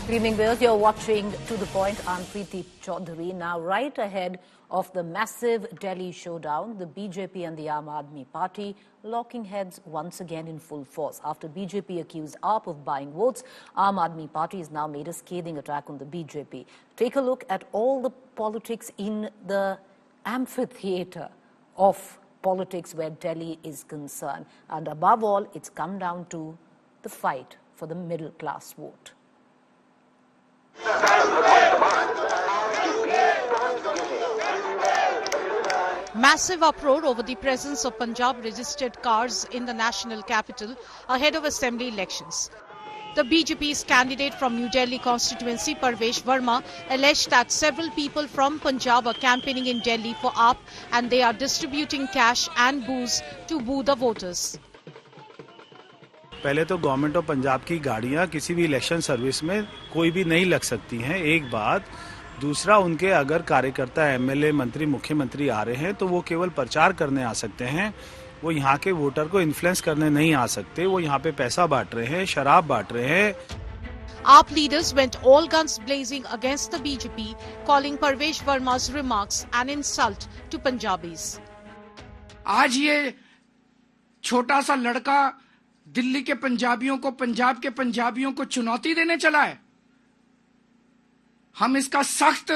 Good evening, viewers. You're watching To The Point. I'm Preeti Choudhry. Now, right ahead of the massive Delhi showdown, the BJP and the Aam Aadmi Party locking heads once again in full force. After BJP accused AAP of buying votes, Aam Aadmi Party has now made a scathing attack on the BJP. Take a look at all the politics in the amphitheatre of politics where Delhi is concerned. And above all, it's come down to the fight for the middle class vote. Massive uproar over the presence of Punjab registered cars in the national capital ahead of assembly elections. The BJP's candidate from New Delhi constituency, Parvesh Verma, alleged that several people from Punjab are campaigning in Delhi for AAP and they are distributing cash and booze to woo the voters. पहले तो government of Punjab की गाड़ियां किसी भी election service में कोई भी नहीं लग सकती हैं, एक बात। दूसरा, उनके अगर कार्यकर्ता एमएलए मंत्री मुख्यमंत्री आ रहे हैं तो वो केवल प्रचार करने आ सकते हैं, वो यहाँ के वोटर को इन्फ्लुएंस करने नहीं आ सकते। वो यहाँ पे पैसा बांट रहे हैं, शराब बांट रहे हैं। AAP leaders went all guns blazing against the BJP, calling Parvesh Verma's remarks an insult to Punjabis. आज ये छोटा सा लड़का दिल्ली के पंजाबियों को, पंजाब के पंजाबियों को चुनौती देने चला है। हम इसका सख्त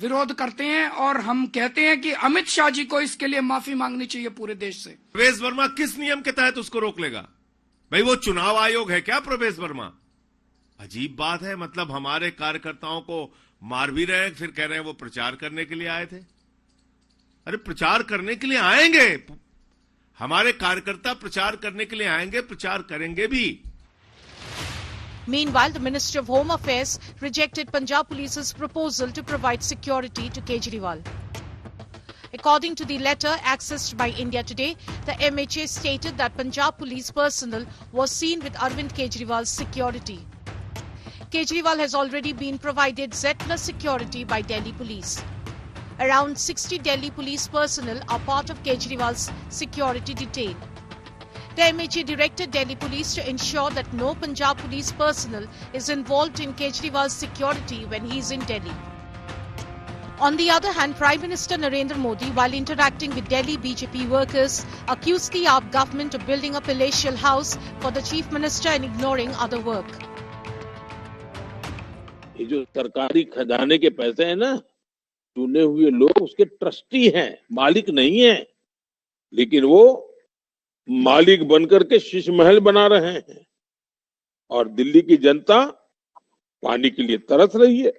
विरोध करते हैं और हम कहते हैं कि अमित शाह जी को इसके लिए माफी मांगनी चाहिए पूरे देश से। प्रवेश वर्मा किस नियम के तहत उसको रोक लेगा? भाई वो चुनाव आयोग है क्या प्रवेश वर्मा? अजीब बात है। मतलब हमारे कार्यकर्ताओं को मार भी रहे हैं, फिर कह रहे हैं वो प्रचार करने के लिए आए थे। अरे प्रचार करने के लिए आएंगे, हमारे कार्यकर्ता प्रचार करने के लिए आएंगे, प्रचार करेंगे भी। Meanwhile, the Ministry of Home Affairs rejected Punjab Police's proposal to provide security to Kejriwal. According to the letter accessed by India Today, the MHA stated that Punjab Police personnel was seen with Arvind Kejriwal's security. Kejriwal has already been provided Z+ security by Delhi Police. Around 60 Delhi Police personnel are part of Kejriwal's security detail. The MHA directed Delhi Police to ensure that no Punjab Police personnel is involved in Kejriwal's security when he is in Delhi. On the other hand, Prime Minister Narendra Modi, while interacting with Delhi BJP workers, accused the AAP government of building a palatial house for the Chief Minister and ignoring other work. ये जो सरकारी खजाने के पैसे हैं ना, चुने हुए लोग उसके ट्रस्टी हैं, मालिक नहीं हैं, लेकिन वो मालिक बनकर के शीश महल बना रहे हैं और दिल्ली की जनता पानी के लिए तरस रही है।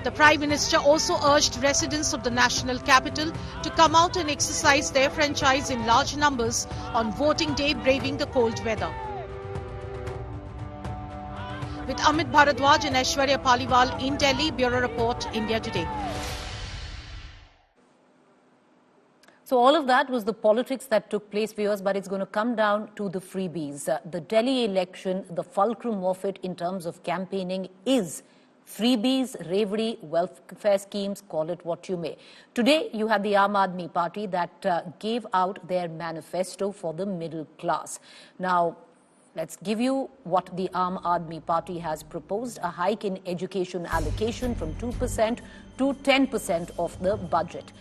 The Prime Minister also urged residents of the national capital to come out and exercise their franchise in large numbers on voting day, braving the cold weather. With Amit Bharadwaj and Aishwarya Paliwal in Delhi, Bureau Report, India Today. So all of that was the politics that took place, viewers, but it's going to come down to the freebies. The Delhi election, the fulcrum of it in terms of campaigning is freebies, ravery, welfare schemes, call it what you may. Today, you had the Aam Aadmi Party that gave out their manifesto for the middle class. Now, let's give you what the Aam Aadmi Party has proposed, a hike in education allocation from 2% to 10% of the budget.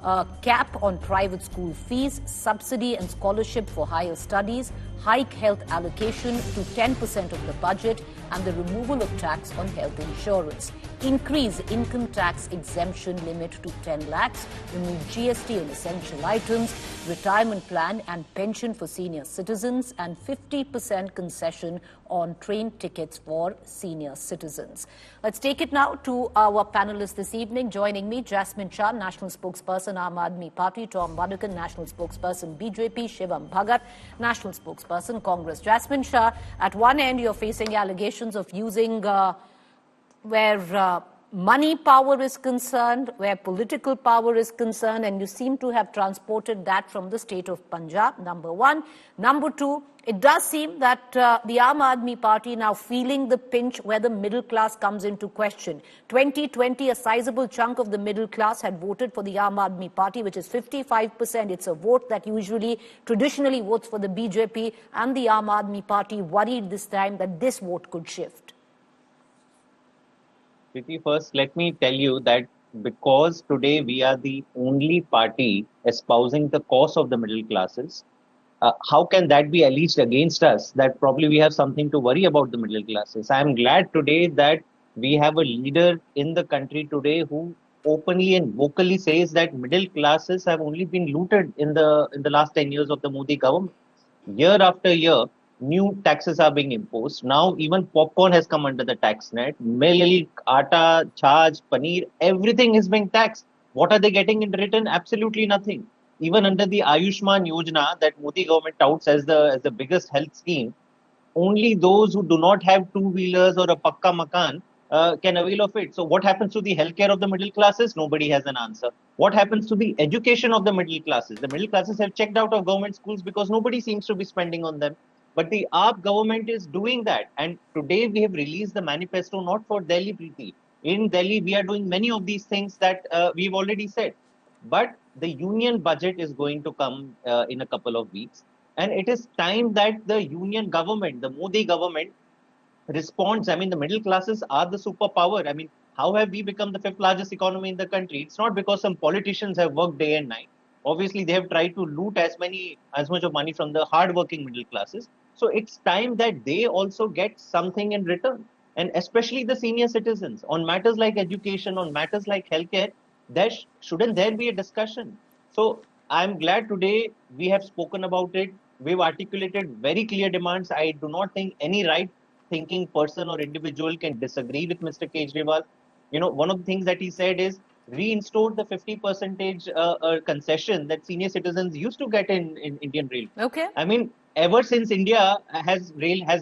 A cap on private school fees, subsidy and scholarship for higher studies, hike health allocation to 10% of the budget, and the removal of tax on health insurance. Increase income tax exemption limit to 10 lakhs, remove GST on essential items, retirement plan and pension for senior citizens, and 50% concession on train tickets for senior citizens. Let's take it now to our panelists this evening. Joining me, Jasmine Shah, National Spokesperson, Aam Aadmi Party; Tom Madhakan, National Spokesperson, BJP; Shivam Bhagat, National Spokesperson, Congress. Jasmine Shah, at one end, you're facing allegations of using where money power is concerned, where political power is concerned, and you seem to have transported that from the state of Punjab, number one. Number two, it does seem that the Aam Aadmi Party now feeling the pinch where the middle class comes into question. 2020, a sizable chunk of the middle class had voted for the Aam Aadmi Party, which is 55%. It's a vote that traditionally votes for the BJP, and the Aam Aadmi Party worried this time that this vote could shift. Preeti, first, let me tell you that because today we are the only party espousing the cause of the middle classes, how can that be alleged against us that probably we have something to worry about the middle classes? I am glad today that we have a leader in the country today who openly and vocally says that middle classes have only been looted in the last 10 years of the Modi government. Year after year, new taxes are being imposed. Now even popcorn has come under the tax net. Milk, atta, charge, paneer, everything is being taxed. What are they getting in return? Absolutely nothing. Even under the Ayushman Yojana that Modi government touts as the biggest health scheme, only those who do not have two-wheelers or a pakka makan can avail of it. So what happens to the healthcare of the middle classes? Nobody has an answer. What happens to the education of the middle classes? The middle classes have checked out of government schools because nobody seems to be spending on them. But the AAP government is doing that. And today we have released the manifesto not for Delhi, Preeti. In Delhi, we are doing many of these things that we've already said. But the union budget is going to come in a couple of weeks. And it is time that the union government, the Modi government, responds. I mean, the middle classes are the superpower. I mean, how have we become the fifth largest economy in the country? It's not because some politicians have worked day and night. Obviously, they have tried to loot as much of money from the hardworking middle classes. So it's time that they also get something in return. And especially the senior citizens on matters like education, on matters like healthcare, shouldn't there be a discussion? So I'm glad today we have spoken about it. We've articulated very clear demands. I do not think any right-thinking person or individual can disagree with Mr. Kejriwal. You know, one of the things that he said is reinstore the 50% concession that senior citizens used to get in Indian Rail. Okay. I mean, ever since India has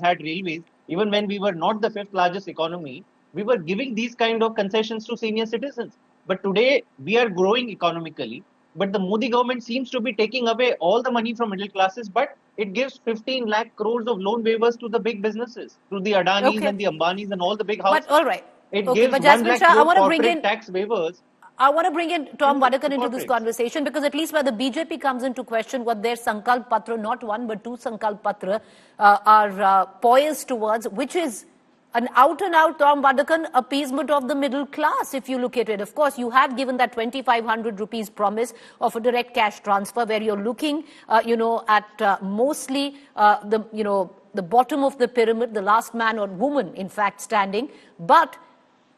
had railways, even when we were not the fifth largest economy, we were giving these kind of concessions to senior citizens. But today we are growing economically. But the Modi government seems to be taking away all the money from middle classes, but it gives 15 lakh crores of loan waivers to the big businesses, to the Adanis and the Ambanis and all the big houses. But all right. It Okay, gives but 1 Jasmine lakh Shah, I crore want to bring corporate in tax waivers. I want to bring in Tom Vadakan into this corporates. conversation, because at least where the BJP comes into question, what their Sankalp Patra, not one but two Sankalp Patra, are poised towards, which is an out-and-out, Tom Vadakan, appeasement of the middle class, if you look at it. Of course, you have given that 2,500 rupees promise of a direct cash transfer, where you're looking, at mostly the bottom of the pyramid, the last man or woman, in fact, standing. But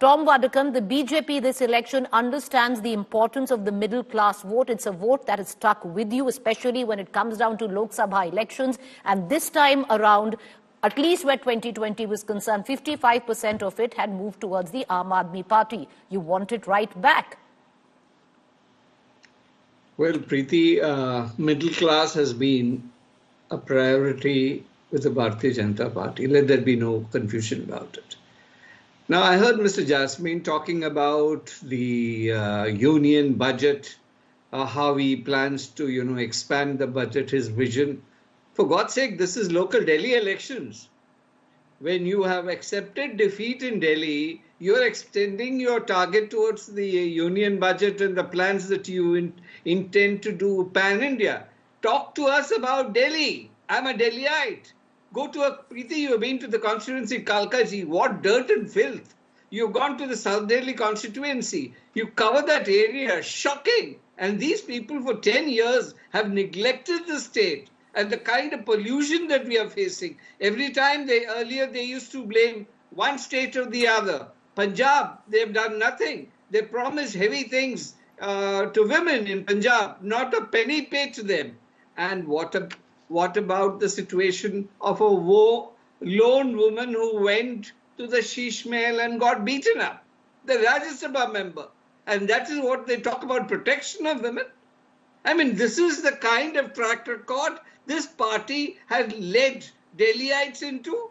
Tom Vadakan, the BJP this election understands the importance of the middle class vote. It's a vote that is stuck with you, especially when it comes down to Lok Sabha elections. And this time around, at least where 2020 was concerned, 55% of it had moved towards the Aam Aadmi Party. You want it right back. Well, Preeti, middle class has been a priority with the Bharatiya Janata Party. Let there be no confusion about it. Now, I heard Mr. Jasmine talking about the union budget, how he plans to, expand the budget, his vision. For God's sake, this is local Delhi elections. When you have accepted defeat in Delhi, you're extending your target towards the union budget and the plans that you intend to do pan-India. Talk to us about Delhi. I'm a Delhiite. Go to Preeti, you have been to the constituency Kalkaji. What dirt and filth. You've gone to the South Delhi constituency. You cover that area. Shocking. And these people for 10 years have neglected the state and the kind of pollution that we are facing. Every time earlier they used to blame one state or the other. Punjab, they've done nothing. They promised heavy things to women in Punjab, not a penny paid to them. And what about the situation of a lone woman who went to the Sheesh Mahal and got beaten up? The Rajya Sabha member. And that is what they talk about, protection of women. I mean, this is the kind of track record this party has led Delhiites into.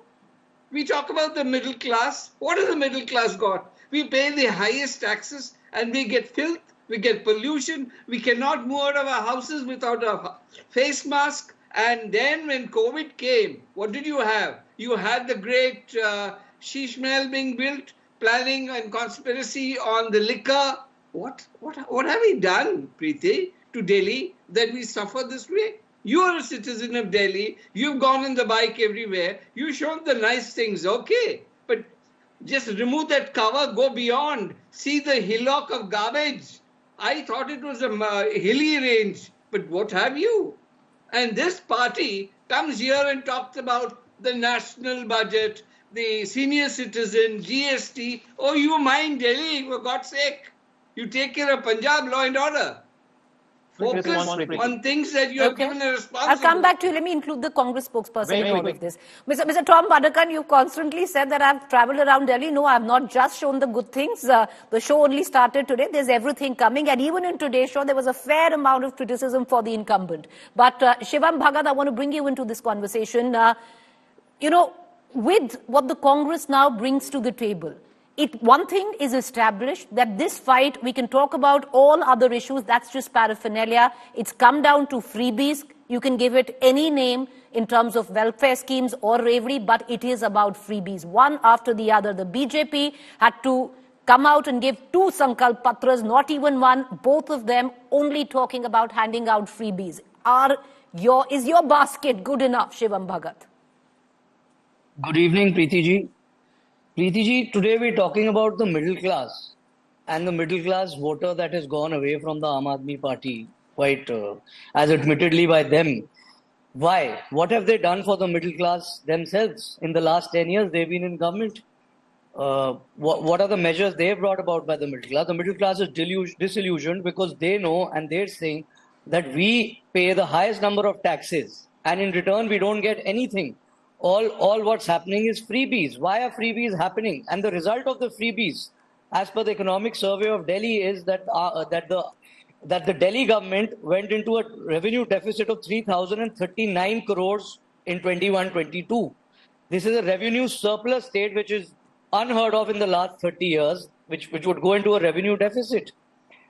We talk about the middle class. What has the middle class got? We pay the highest taxes and we get filth, we get pollution, we cannot move out of our houses without a face mask. And then when COVID came, what did you have? You had the great sheesh mahal being built, planning and conspiracy on the liquor. What have we done, Preeti, to Delhi that we suffer this way? You are a citizen of Delhi. You've gone on the bike everywhere. You've shown the nice things, okay. But just remove that cover, go beyond. See the hillock of garbage. I thought it was a hilly range. But what have you? And this party comes here and talks about the national budget, the senior citizen, GST. Oh, you mind Delhi, for God's sake. You take care of Punjab law and order. Focus on things that you have given a responsibility. I'll come back to you. Let me include the Congress spokesperson in all of this. Mr. Tom Badakan, you've constantly said that I've traveled around Delhi. No, I've not just shown the good things. The show only started today. There's everything coming. And even in today's show, there was a fair amount of criticism for the incumbent. But Shivam Bhagat, I want to bring you into this conversation. With what the Congress now brings to the table, one thing is established, that this fight, we can talk about all other issues, that's just paraphernalia. It's come down to freebies. You can give it any name in terms of welfare schemes or reverie, but it is about freebies, one after the other. The BJP had to come out and give 2 Sankalp Patras, not even one, both of them only talking about handing out freebies. Is your basket good enough, Shivam Bhagat? Good evening, Preeti ji. Preeti ji, today we're talking about the middle class and the middle class voter that has gone away from the Aam Aadmi Party, quite as admittedly by them. Why? What have they done for the middle class themselves? In the last 10 years, they've been in government. What are the measures they brought about by the middle class? The middle class is disillusioned because they know and they're saying that we pay the highest number of taxes and in return we don't get anything. All what's happening is freebies. Why are freebies happening? And the result of the freebies, as per the economic survey of Delhi, is that the Delhi government went into a revenue deficit of 3,039 crores in 21-22. This is a revenue surplus state which is unheard of in the last 30 years, which would go into a revenue deficit.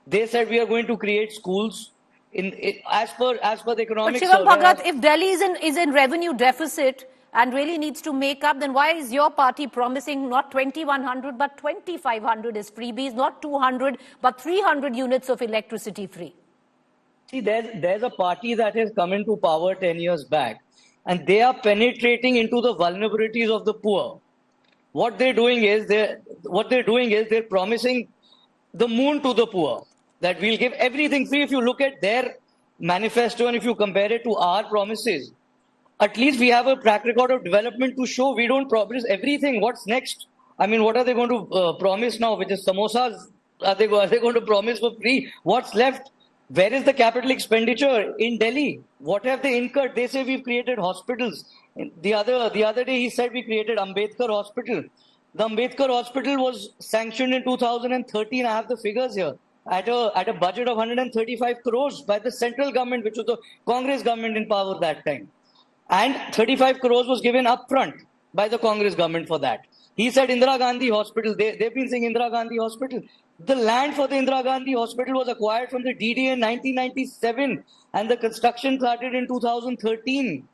They said we are going to create schools as per the economic survey. But Shivam Bhagat, if Delhi is in revenue deficit and really needs to make up, then why is your party promising not 2,100 but 2,500 as freebies, not 200 but 300 units of electricity free? See, there's a party that has come into power 10 years back and they are penetrating into the vulnerabilities of the poor. What they're doing is they're promising the moon to the poor, that we'll give everything free. If you look at their manifesto and if you compare it to our promises, at least we have a track record of development to show. We don't promise everything. What's next? I mean, what are they going to promise now? Which is samosas? Are they going to promise for free? What's left? Where is the capital expenditure in Delhi? What have they incurred? They say we've created hospitals. The other day he said we created Ambedkar Hospital. The Ambedkar Hospital was sanctioned in 2013. I have the figures here. At a budget of 135 crores by the central government, which was the Congress government in power that time. And 35 crores was given upfront by the Congress government for that. He said Indira Gandhi Hospital. They've been saying Indira Gandhi Hospital. The land for the Indira Gandhi Hospital was acquired from the DDA in 1997 and the construction started in 2013.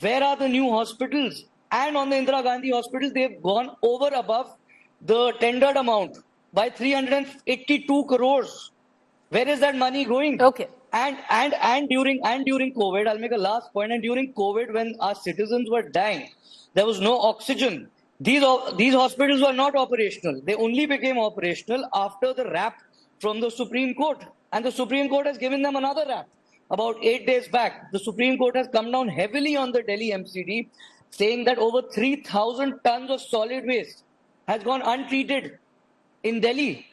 Where are the new hospitals? And on the Indira Gandhi Hospital, they've gone over above the tendered amount by 382 crores. Where is that money going? Okay. And during COVID, I'll make a last point. And during COVID, when our citizens were dying, there was no oxygen. These hospitals were not operational. They only became operational after the rap from the Supreme Court. And the Supreme Court has given them another rap. About 8 days back, the Supreme Court has come down heavily on the Delhi MCD, saying that over 3,000 tons of solid waste has gone untreated in Delhi.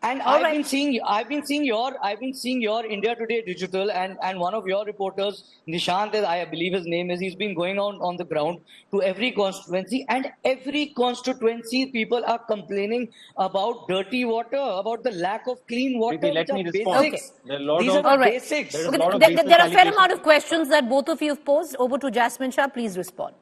And I've been seeing your India Today Digital and one of your reporters, Nishant, I believe his name is, he's been going on the ground to every constituency, and every constituency people are complaining about dirty water, about the lack of clean water. Let me respond. Basics. Okay. These are the basics. There are a fair amount of questions that both of you have posed. Over to Jasmine Shah, please respond.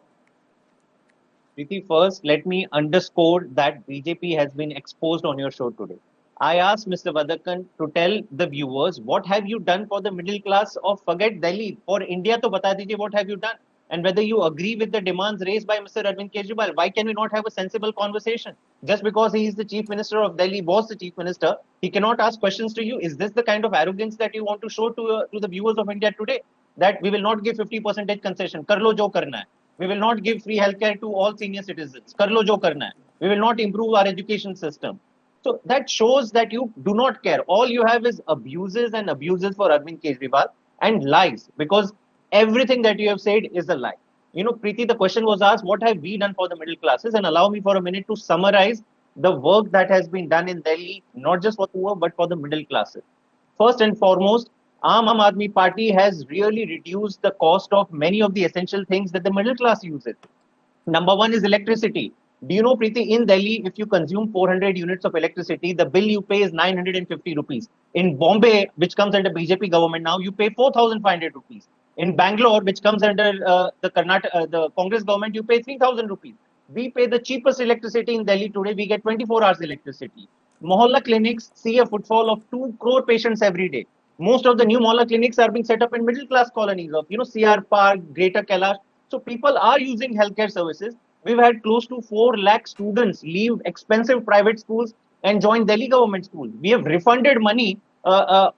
Preeti, first, let me underscore that BJP has been exposed on your show today. I asked Mr. Vadakan to tell the viewers, what have you done for the middle class of forget Delhi? For India, to bata dijiye, what have you done? And whether you agree with the demands raised by Mr. Arvind Kejriwal. Why can we not have a sensible conversation? Just because he is the chief minister of Delhi, was the chief minister, he cannot ask questions to you. Is this the kind of arrogance that you want to show to the viewers of India today? That we will not give 50% concession. Kar lo jo karna hai. We will not give free healthcare to all senior citizens. Kar lo jo karna hai. We will not improve our education system. So that shows that you do not care. All you have is abuses and abuses for Arvind Kejriwal and lies, because everything that you have said is a lie. You know, Preeti, the question was asked, what have we done for the middle classes? And allow me for a minute to summarize the work that has been done in Delhi, not just for the poor, but for the middle classes. First and foremost, Aam Aadmi Party has really reduced the cost of many of the essential things that the middle class uses. Number one is electricity. Do you know, Preeti, in Delhi, if you consume 400 units of electricity, the bill you pay is 950 rupees. In Bombay, which comes under BJP government now, you pay 4,500 rupees. In Bangalore, which comes under the Congress government, you pay 3,000 rupees. We pay the cheapest electricity in Delhi today. We get 24 hours electricity. Mohalla clinics see a footfall of 2 crore patients every day. Most of the new Mohalla clinics are being set up in middle class colonies of, CR Park, Greater Kailash. So people are using healthcare services. We've had close to 4 lakh students leave expensive private schools and join Delhi government schools. We have refunded money, that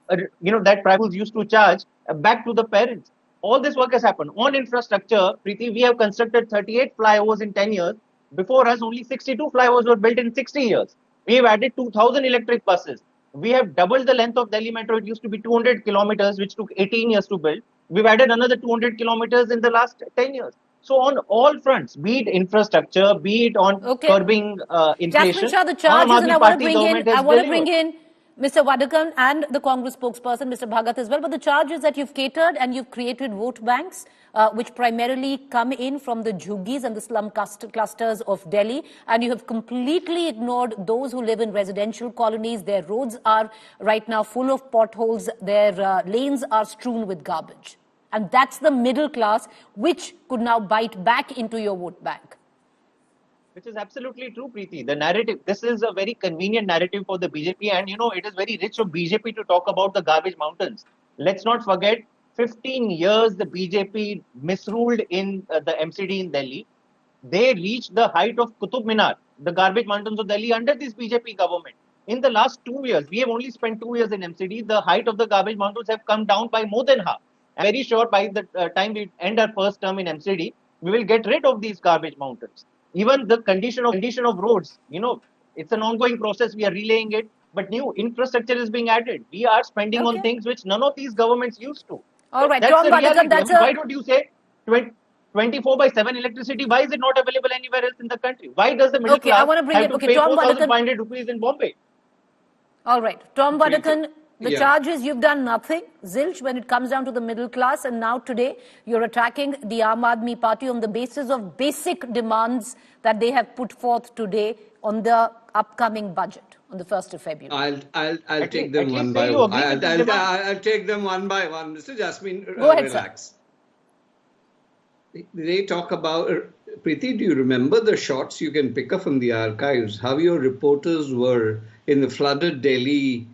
private schools used to charge back to the parents. All this work has happened. On infrastructure, Preeti, we have constructed 38 flyovers in 10 years. Before us, only 62 flyovers were built in 60 years. We have added 2,000 electric buses. We have doubled the length of Delhi Metro. It used to be 200 kilometers, which took 18 years to build. We've added another 200 kilometers in the last 10 years. So on all fronts, be it infrastructure, be it on curbing inflation, Jasmine Shah, the charges, and I want to bring in Mr. Vadakan and the Congress spokesperson, Mr. Bhagat, as well. But the charge is that you've catered and you've created vote banks, which primarily come in from the jhuggies and the slum clusters of Delhi, and you have completely ignored those who live in residential colonies. Their roads are right now full of potholes. Their lanes are strewn with garbage. And that's the middle class, which could now bite back into your vote bank. Which is absolutely true, Preeti. The narrative, this is a very convenient narrative for the BJP. And, it is very rich of BJP to talk about the garbage mountains. Let's not forget, 15 years the BJP misruled in the MCD in Delhi. They reached the height of Qutub Minar, the garbage mountains of Delhi, under this BJP government. In the last 2 years, we have only spent 2 years in MCD. The height of the garbage mountains have come down by more than half. I'm very sure by the time we end our first term in MCD, we will get rid of these garbage mountains. Even the condition of roads, it's an ongoing process. We are relaying it, but new infrastructure is being added. We are spending on things which none of these governments used to. All right, that's the reality. Why don't you say 24/7 electricity? Why is it not available anywhere else in the country? Why does the middle class have to pay 4,500 rupees in Bombay? All right, Tom Vadakan. The charge is you've done nothing, zilch, when it comes down to the middle class, and now today you're attacking the Aam Aadmi Party on the basis of basic demands that they have put forth today on the upcoming budget on the 1st of February. I'll take them one by one. I'll take them one by one. Mr. Jasmine, go ahead, relax. Sir. They talk about, Preeti, do you remember the shots you can pick up from the archives, how your reporters were in the flooded Delhi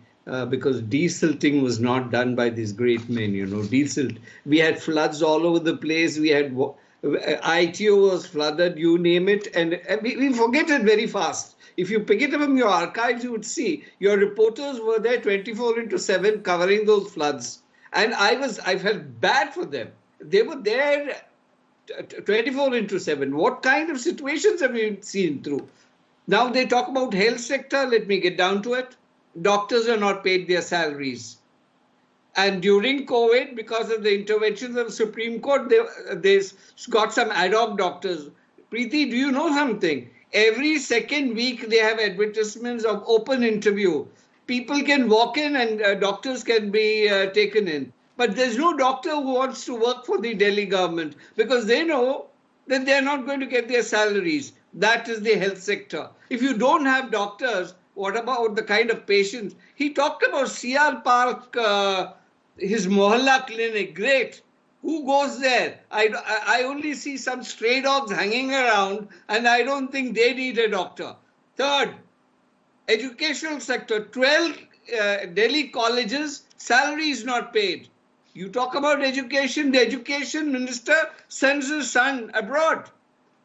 because desilting was not done by these great men, desilt. We had floods all over the place. We had, ITO was flooded, you name it. And we forget it very fast. If you pick it up from your archives, you would see your reporters were there 24/7 covering those floods. And I felt bad for them. They were there 24/7. What kind of situations have we seen through? Now they talk about health sector. Let me get down to it. Doctors are not paid their salaries. And during COVID, because of the interventions of the Supreme Court, they got some ad hoc doctors. Preeti, do you know something? Every second week, they have advertisements of open interview. People can walk in and doctors can be taken in. But there's no doctor who wants to work for the Delhi government because they know that they're not going to get their salaries. That is the health sector. If you don't have doctors, what about the kind of patients? He talked about CR Park, his Mohalla clinic, great. Who goes there? I only see some stray dogs hanging around, and I don't think they need a doctor. Third, educational sector, 12 Delhi colleges, salary is not paid. You talk about education, the education minister sends his son abroad,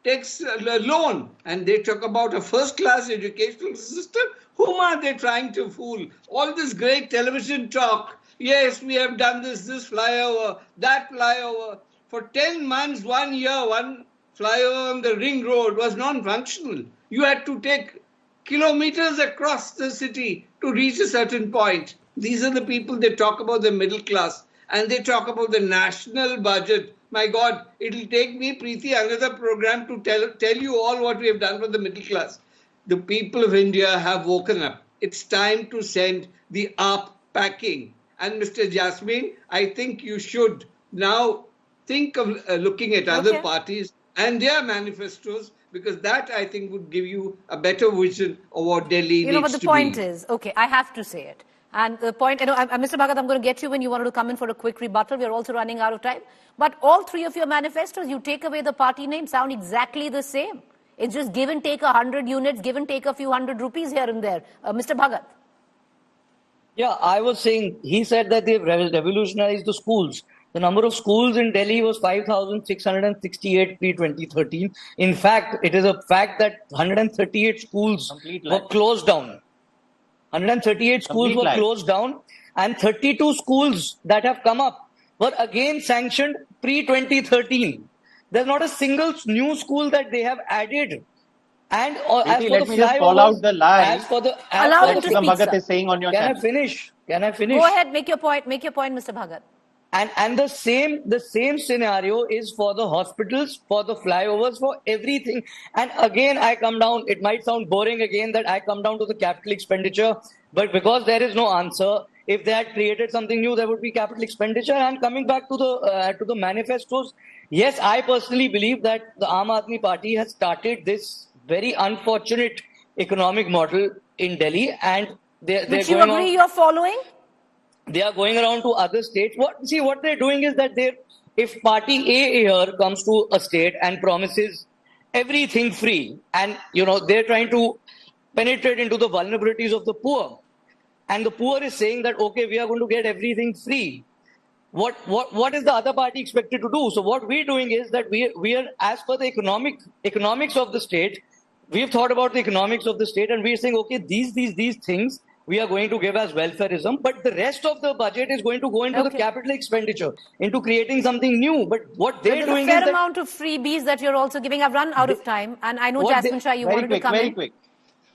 takes a loan, and they talk about a first-class educational system. Whom are they trying to fool? All this great television talk, yes, we have done this flyover, that flyover. For 10 months, 1 year, one flyover on the ring road was non-functional. You had to take kilometers across the city to reach a certain point. These are the people that talk about the middle class, and they talk about the national budget. My God, it'll take me, Preeti, another program to tell you all what we have done for the middle class. The people of India have woken up. It's time to send the AAP packing. And Mr. Jasmine, I think you should now think of looking at other parties and their manifestos, because that, I think, would give you a better vision of what Delhi needs to be. But the point is, I have to say it. And the point, Mr. Bhagat, I'm going to get you when you wanted to come in for a quick rebuttal. We're also running out of time. But all three of your manifestos, you take away the party name, sound exactly the same. It's just give and take 100 units, give and take a few hundred rupees here and there. Mr. Bhagat. Yeah, I was saying, he said that they've revolutionized the schools. The number of schools in Delhi was 5,668 pre-2013. In fact, it is a fact that 138 schools were closed down. 138 schools were closed down, and 32 schools that have come up were again sanctioned pre-2013. There's not a single new school that they have added. And Preeti, let me just call out the lie Allow him to speak, Bhagat sir. is saying on your channel. Can I finish? Go ahead, make your point, Mr. Bhagat. And the same scenario is for the hospitals, for the flyovers, for everything. And again, I come down, it might sound boring again that I come down to the capital expenditure, but because there is no answer, if they had created something new, there would be capital expenditure. And coming back to the manifestos, yes, I personally believe that the Aam Aadmi Party has started this very unfortunate economic model in Delhi, and Which you agree you're following? They are going around to other states. What they're doing is that if party A here comes to a state and promises everything free, and they're trying to penetrate into the vulnerabilities of the poor, and the poor is saying that okay, we are going to get everything free. What is the other party expected to do? So what we're doing is that we are, as per the economics of the state, we've thought about the economics of the state, and we're saying okay, these things we are going to give as welfareism, but the rest of the budget is going to go into the capital expenditure, into creating something new. But what they're doing is there's a fair amount of freebies that you're also giving. I've run out of time, and I know Jasmine Shah, you wanted to come in. Very quick.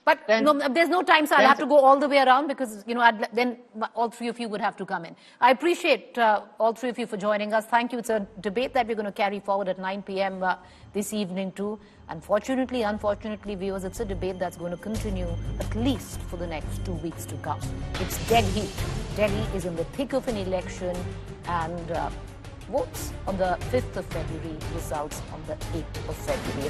But there's no time, so I'll have to go all the way around because, then all three of you would have to come in. I appreciate all three of you for joining us. Thank you. It's a debate that we're going to carry forward at 9 p.m. This evening too. Unfortunately, viewers, it's a debate that's going to continue at least for the next 2 weeks to come. It's dead heat. Delhi is in the thick of an election, and votes on the 5th of February, results on the 8th of February.